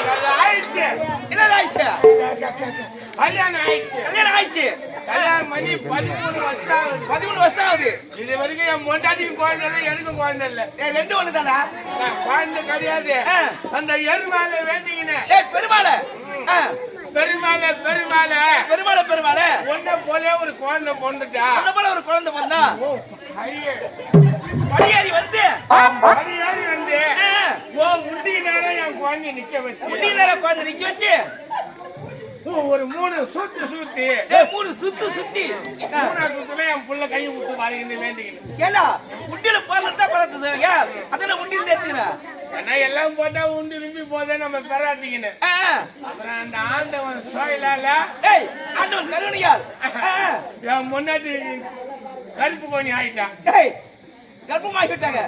என்னது ஆயிடுச்சு? கல்யாணம் ஆயிடுச்சு. கல்யாணம் ஆயிடுச்சு. கல்யாணம் பண்ணி 13 வருஷம் ஆகுது. 13 வருஷம் ஆகுது. இது வரைக்கும் என் பொண்டாட்டிக்கு குழந்தை இல்லை, எனக்கும் குழந்தை இல்லை. ரெண்டு ஒண்ணு தானா? குழந்தை கிடையாது. அந்த எருமாலை வேண்டிக்கினேன். பெருமாளை பெருமாளை பெருமாளை பெருமாளை பெருமாளை ஒன்ன போல ஒரு குழந்தை பொண்ணுட்டா. ஒன்ன போல ஒரு குழந்தை பொண்ணா? படியேறி வந்து ஓ முடி நேரம் என் குழந்தை நிக்க வச்சு முடி நேரம் குழந்தை நிக்க வச்சு ஒரு 3 சுத்து சுத்தி 3 சுத்து சுத்தி 3 சுத்துல என் புள்ள கையை விட்டு வாங்கிட்டு வேண்டிக்கிட்டு. ஏன்னா முட்டியில போறதா பழத்து செய்வீங்க, அதெல்லாம் முட்டியில எடுத்துக்கிறேன். ஏன்னா எல்லாம் போட்டா உண்டு விரும்பி போதே நம்ம பெறாத்திக்கணும். அப்புறம் அந்த ஆண்டவன் சோயிலால ஆண்டவன் கருணையால் என் முன்னாடி கருப்பு கோணி ஆயிட்டான். கர்ப்பமாகிட்டாங்க,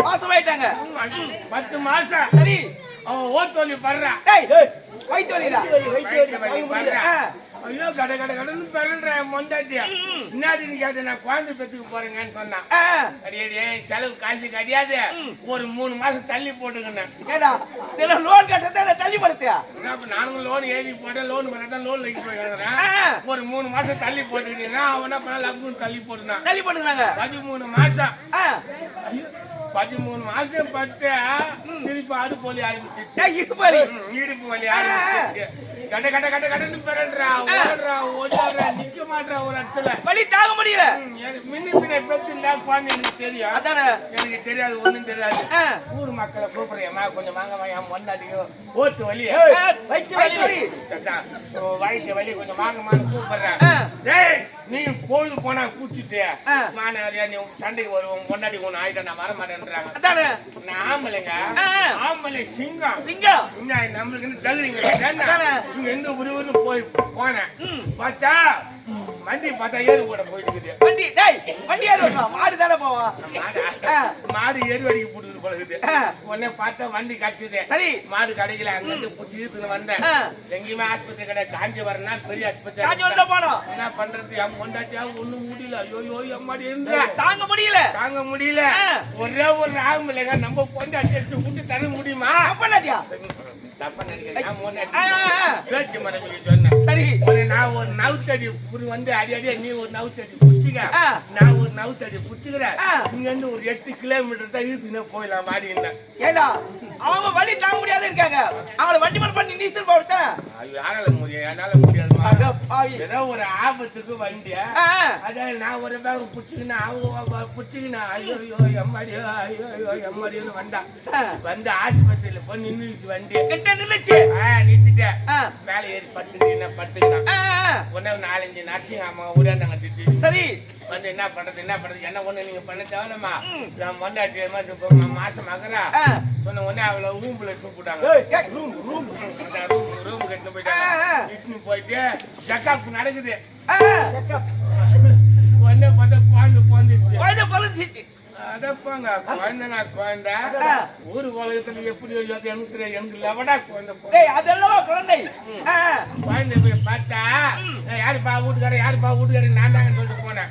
மாசமாயிட்டாங்க. 10 மாசம். சரி, அவன் ஓத்தோலி படுறான். வயிற்று வலிடா. ஐயோ கடை கடை கடன்னு பெறன்றேன் மொண்டாட்டியா. என்னாடின்னு கேட்டேன், நான் குழந்தை பெற்றுக்கு போறேங்கன்னு சொன்னான். அடியே செலவு காசு கிடையாது, ஒரு 3 மாசம் தள்ளி போட்டுக்கணும். லோன் கட்ட தள்ளி படுத்தியா? நானும் லோன் எழுதி போட்டேன், லோன் பண்ணதான் லோன் வைக்க போயிருக்கிறேன். ஒரு 3 மாசம் தள்ளி போட்டுக்கிட்டீங்கன்னா அவனா பண்ண லக்குன்னு தள்ளி போட்டுனான். தள்ளி போட்டுக்கிறாங்க 13 மாசம். 13 மாசம் பட்டு திருப்பி அடுப்பு வலி ஆரம்பிச்சு. இடுப்பு வலி ஆரம்பிச்சு. கட்ட கட்ட கட்ட கட்டன்னு பிறல்றா, ஓடுறா, ஓடுறா, நிக்க மாட்டா ஒரு இடத்துல. வலி தாங்க முடியல. முன்ன பின்ன பெத்துண்டா குழந்தை எனக்கு தெரியும். அதானே எனக்கு தெரியாது, ஒண்ணும் தெரியாது. ஊர் மக்களை கூப்பிடுறேம்மா, கொஞ்சம் வாங்கம்மா, என் பொண்டாட்டிக்கு ஓத்து வலி, வயிற்று வலி, வயிற்று வலி, கொஞ்சம் வாங்கம்மான்னு கூப்பிடுறேன். நீ கோயில் போனா கூச்சிட்டு மாணவரியா நீ சண்டைக்கு வருவோம், பொண்டாட்டி ஒண்ணு ஆயிட்டா நான் வர மாட்டேன்றாங்க. அதானே நான் ஆம்பளைங்க, ஆம்பளை சிங்கம் சிங்கம் நம்மளுக்கு தகுறீங்க. எந்த ஊருன்னு போனேன், பார்த்தா வண்டி பார்த்தா ஏறு கூட போயிட்டு இருக்குது. வண்டி ஏறு மாடு தானே போவோம். மாடு ஏறு வடிக்கு போட்டுது போலகுது. உடனே பார்த்தா வண்டி கிடைச்சது. சரி, மாடு கிடைக்கல. அங்க இருந்து புடிச்சு இழுத்துன்னு வந்தேன். எங்கேயுமே ஆஸ்பத்திரி கிடையாது. காஞ்சி வரனா பெரிய ஆஸ்பத்திரி போனோம். என்ன பண்றது, என் பொண்டாட்டியா ஒண்ணும் முடியல. ஐயோ எம்மாடி தாங்க முடியல, தாங்க முடியல. ஒரே ஒரு ஆம்பளைங்க நம்ம பொண்டாட்டி எடுத்து விட்டு தர முடியுமா? அப்பனாட்டியா தப்பா நினைக்கிறேன். பேச்சு மரபிக்கு சொன்னேன். சரி, நான் ஒரு நவுத்தடி வந்து அடி நீ ஒரு நவுத்தடி புடிச்சுக்க, நான் ஒரு நவுத்தடி புடிச்சுக்கிறேன். இங்க இருந்து ஒரு 8 கிலோமீட்டர் தான் இழுத்துனே போயிடலாம் வாடின்னு. ஏடா அவங்க வண்டி தாங்க முடியாது இருக்காங்க, அவங்கள வண்டி மேல பண்ணி நீச்சல் போடுத்த யாரால முடியும்? என்னால முடியாதுமா. ஏதோ ஒரு ஆபத்துக்கு வண்டிய அதான் நான் ஒரு பேக் புடிச்சுக்கினா அவங்க புடிச்சுக்கினா ஐயோ எம்மாடியோ ஐயோ எம்மாடியோன்னு வந்தா. வந்து ஆஸ்பத்திரியில போய் நின்றுச்சு வண்டி. நின்றுச்சு, நிறுத்திட்டேன். மேல ஏறி படுத்துக்கினா உடனே 4-5 நர்சிங் அம்மா ஊடாந்தாங்க திட்டி. சரி, வந்து என்ன பண்றது என்ன ஒண்ணு நீங்க பண்ண தேவலமா, என் பொண்டாட்டி மாசம் ஆகுறா சொன்ன உடனே அவளை ரூம்ல கூப்பிட்டாங்க. ரூம் கட்டு போயிட்டாங்க. போயிட்டு செக்அப் நடக்குது. உடனே பார்த்தா குழந்தை பிறந்துச்சு. அதப்பாங்க குழந்தை, நான் குழந்தை ஊரு உலகத்துல எப்படி எனக்கு லவடா குழந்தை. அதெல்லாம் குழந்தை குழந்தை போய் பார்த்தா யாருப்பா வீட்டுக்காரர் நான் தாங்கன்னு சொல்லிட்டு போனேன்.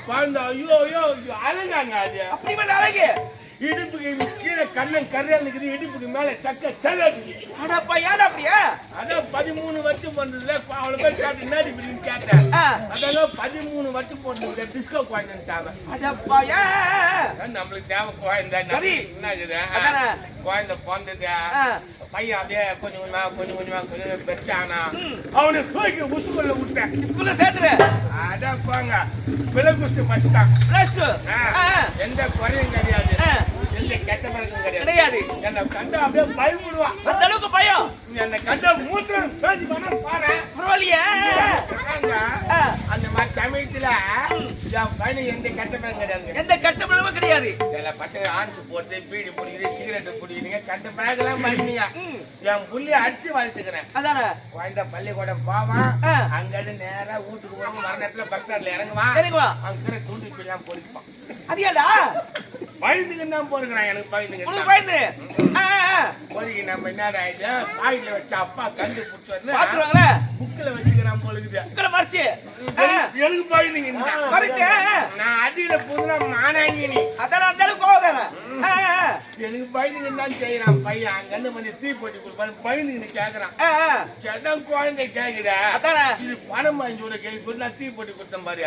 குழந்தை ஐயோ அழகாங்க. அது அப்படி அழகு. இடுப்புக்கு கீழே கண்ணன் கரையால் இருக்குது, இடுப்புக்கு மேல சக்க செல்லு. அடப்பா ஏன் அப்படியா? அதான் 13 வருஷம் பண்றதுல அவளை போய் கேட்டு என்ன இப்படின்னு கேட்டேன். அதெல்லாம் 13 வருஷம் போட்டு டிஸ்கோ குழந்தைட்டாங்க. அடப்பா நம்மளுக்கு தேவை குழந்தை. சரி, என்ன குழந்தை பிறந்தது. பையன் அப்படியே கொஞ்சம் பெருசானா அவனை தூக்கி உசுக்குள்ள விட்டேன். ஸ்கூல்ல சேர்த்துரு. அதான் போங்க விலகுஸ்து படிச்சுட்டான். எந்த குறையும் கிடையாது, எந்த கெட்ட பழக்கம் கிடையாது. என்ன கண்ட அப்படியே பயப்படுவான். அந்த அளவுக்கு பயம். என்ன கண்ட மூத்திரம் பேசி பண்ண பாரு பரவாயில்லையே. அந்த மாதிரி சமயத்துல பையன் எந்த கெட்ட பழக்கம் கிடையாது, எந்த கெட்ட பழக்கமும் கிடையாது. சில பசங்க ஆன்ஸ் போட்டு பீடி பிடிக்குது, சிகரெட் பிடிக்குதுங்க, கெட்ட பழக்கம் பண்ணீங்க. என் புள்ளிய அடிச்சு வளர்த்துக்கிறேன். அதானே குழந்தை பள்ளிக்கூடம் போவான். அங்க இருந்து நேரா வீட்டுக்கு போவான். வர நேரத்துல பஸ் ஸ்டாண்ட்ல இறங்குவான். அங்க தூண்டி போய் பொறிப்பான். அது ஏடா பயந்துக்கு தான் போறேன். எனக்கு பயந்து பொறிக்கினா நம்ம என்னடா இது பாயில வச்ச அப்பா கண்டு புடிச்சு பாத்துருவாங்களே புக்ல வச்சுக்கிறான் போலுக்குது புக்ல மறைச்சு எனக்கு பாயிங்க மறைச்சு நான் அடியில புதுனா மானாங்கி நீ அதான் அந்த கோவதான எனக்கு பயந்துங்க தான் செய்யறான் பையன் அங்க இருந்து வந்து தீ போட்டு கொடுப்பாரு பயந்துங்க கேக்குறான் செடம் குழந்தை கேக்குதா இது பணம் வாங்கி விட கேட்க நான் தீ போட்டு கொடுத்தேன் பாரு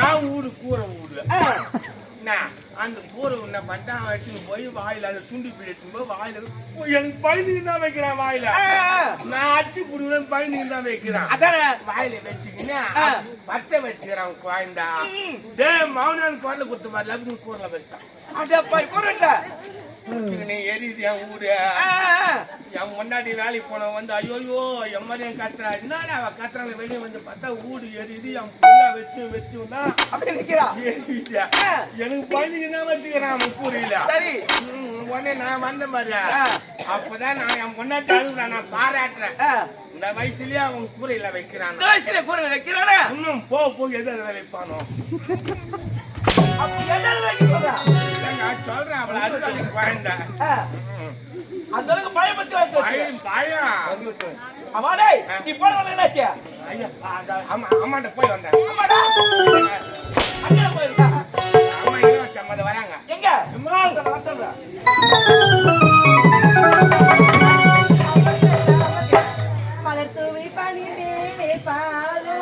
என் வீடு கூரை வீடு அந்த கூரை என்ன பண்ணிட்டான் வச்சுன்னு போய் வாயில அதை துண்டி பிடிட்டு போய் வாயில எனக்கு பயந்துக்கு தான் வைக்கிறான் வாயில நான் அச்சு புடுவேன் பயந்துக்கு தான் வைக்கிறான் அதான வாயில வச்சுக்கின்னு பத்த வச்சுக்கிறான் குழந்தா டே மௌனான் குரல கொடுத்து மாதிரி லக்ஷ்மி கூரல வச்சுட்டான் அடப்பா கூரல எரியுது என் ஊரு என் முன்னாடி வேலைக்கு போன வந்து ஐயோயோ என் மாதிரி என் கத்துறா என்னடா அவ கத்துறாங்க வெளியே வந்து பார்த்தா ஊடு எரியுது என் புள்ள வச்சுன்னா அப்படி நிக்கிறா எரியுது எனக்கு பயந்துக்கு தான் வச்சுக்கிறான் அவன் கூறியில சரி உடனே நான் வந்த மாதிரி அப்பதான் நான் என் முன்னாடி அழுகுறா நான் பாராட்டுறேன் இந்த வயசுலயே அவன் கூரையில வைக்கிறான் இந்த வயசுல கூரையில வைக்கிறானே இன்னும் போ எதை வைப்பானோ அப்ப எதை வைக்க சொல்றா சொல்றேன் அவளை அறுக்காது குழந்தை அந்த அளவுக்கு பயப்பட்டு பயம் அம்மாடே நீ போன என்னாச்சு ஐயா அம்மாட்ட போய் வந்தேன் அம்மாடா அண்ணா போயிருக்கா அம்மா இங்க சம்மத வராங்க எங்க அம்மா நான் சொல்றேன் மலர் தூவி பணிவே பாலோ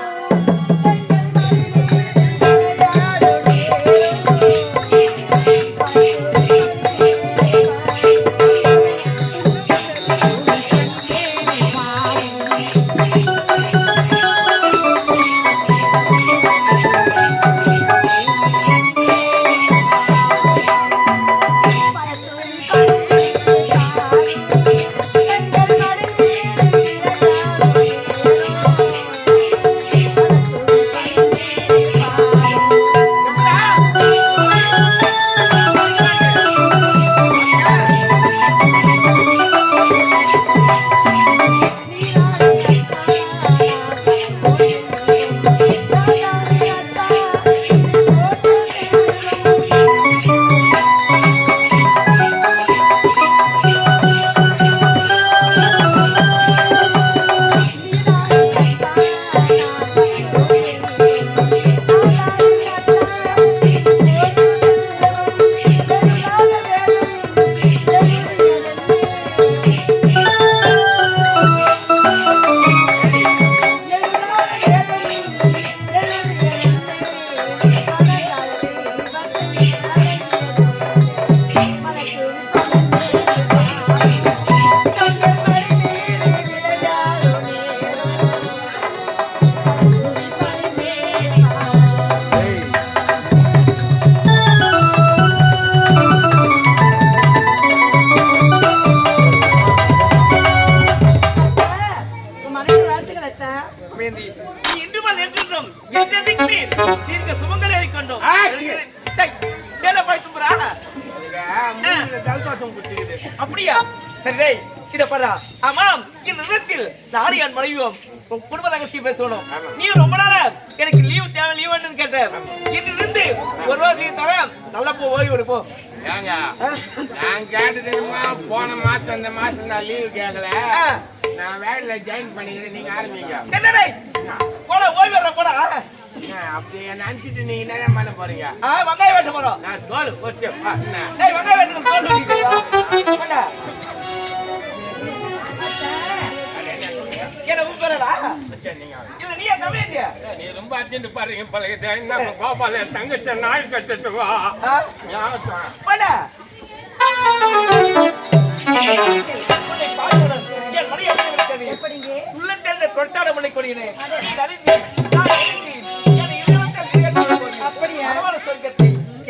அப்படியா சரி இத பாரு ஆமாம் இந்த நேரத்தில் நாரியான் மனைவியோம் குடும்ப ரகசியம் பேசணும் நீ ரொம்ப நாளா எனக்கு லீவ் தேவை லீவ்னு கேட்டேன் இருந்து ஒரு வாரம் லீவ் தர நல்லா போ ஓய்வு எடுப்போ ஏங்க நான் கேட்டது போன மாசம் இந்த மாசம் நான் லீவ் கேட்கல நான் வேலையில ஜாயின் பண்ணிக்கிறேன் நீங்க ஆரம்பிங்க என்னடே போடா ஓய்வு வர போடா அப்படி நினைச்சிட்டு நீங்க என்ன பண்ண போறீங்க வெங்காயம் வெட்ட போறோம் நான் தோல் போச்சு வெங்காயம் வெட்டணும் தோல் என்ன உப்பறடா இல்ல நீ கம்மியா நீ ரொம்ப அர்ஜென்ட் பாருங்க பழகுது என்ன கோபால தங்கச்ச நாய் கட்டிட்டு வா போடா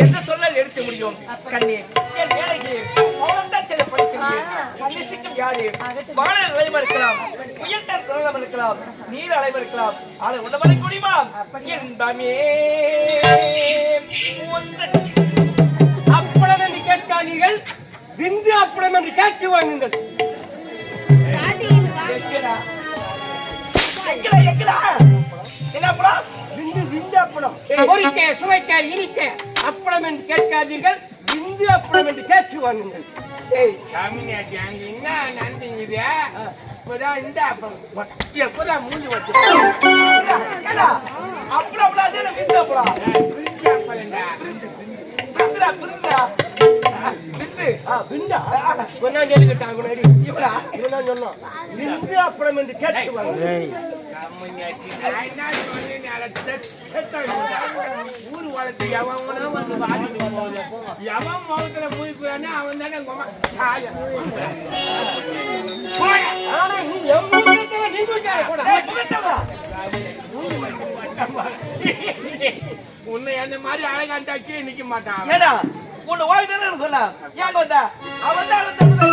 எந்த சொல்லல் எடுக்க முடியும் கண்ணே என் வேலைக்கு வானல் அலைமா இருக்கலாம் உயர்த்தார் குரலம் இருக்கலாம் நீர் அலைமா இருக்கலாம் அதை உணவரை முடியுமா என்பமே அப்பளம் என்று கேட்காதீர்கள் விந்து அப்பளம் என்று கேட்டு வாங்குங்கள் விந்து அப்பளம் பொறிக்க சுவைக்க இனிக்க அப்பளம் என்று கேட்காதீர்கள் விந்து அப்பளம் என்று கேட்டு வாங்குங்கள் என்ன நன்றி இருந்தது இப்பதான் இந்த அப்பளம் எப்பதான் மூஞ்சி வச்சு ஏடா அப்புறம் அப்புறம் அதே விந்து அப்புறம் அப்பளம்டா விந்துடா விந்துடா விந்து விந்தா கொஞ்சம் கேட்டுக்கிட்டாங்க முன்னாடி இவரா இவன் சொன்னோம் விந்து அப்புறம் என்று கேட்டு ஊரு வளர்த்து எவன் வந்து பாதிட்டு எவன் முகத்துல மூய்க்குறானே அவன் தானே ஆனா நீ எவ்வளவு நீ கூட டேய் புகட்டவா உன்னை அந்த மாதிரி அழகாண்டாக்கி நிக்க மாட்டான் ஏடா உன்னை ஓய்வு தானே சொன்னா ஏங்க வந்தா அவன் தான்